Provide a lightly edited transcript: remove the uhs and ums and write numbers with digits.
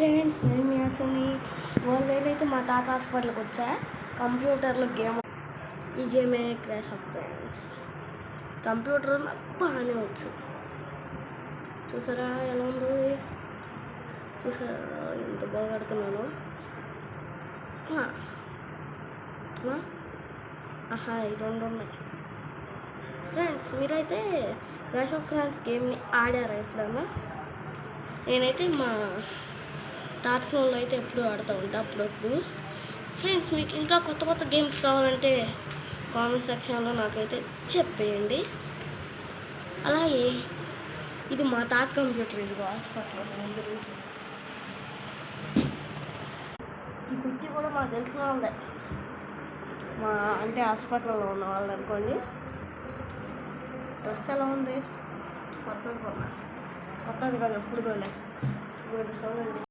Friends, నేను మీ అశ్విని. వాళ్ళు ఏదైతే మా తాత హాస్పిటల్కి వచ్చా కంప్యూటర్లో గేమ్, ఈ గేమే క్రాష్ ఆఫ్ క్లాన్స్. కంప్యూటర్ నాకు బాగానే వచ్చు. చూసారా ఎలా ఉందో, చూసారా ఎంత బాగా ఆడుతున్నాను. ఆహా, ఈ రెండు ఉన్నాయి. ఫ్రెండ్స్, మీరైతే క్రాష్ ఆఫ్ క్లాన్స్ గేమ్ని ఆడారా ఎప్పుడన్నా? నేనైతే మా తాత ఫోన్లో అయితే ఎప్పుడు ఆడుతూ ఉంటా అప్పుడప్పుడు. ఫ్రెండ్స్, మీకు ఇంకా కొత్త కొత్త గేమ్స్ కావాలంటే కామెంట్ సెక్షన్లో నాకైతే చెప్పేయండి. అలాగే ఇది మా తాత కంప్యూటర్, ఇది హాస్పిటల్లో అందరూ. ఈ కుర్చీ కూడా మాకు తెలిసిన వాళ్ళే, మా అంటే హాస్పిటల్లో ఉన్న వాళ్ళు అనుకోండి. డ్రెస్ ఎలా ఉంది? కొత్తది కొన్నా, కొత్తది కాదు ఎప్పుడు కొనలే. చూడండి.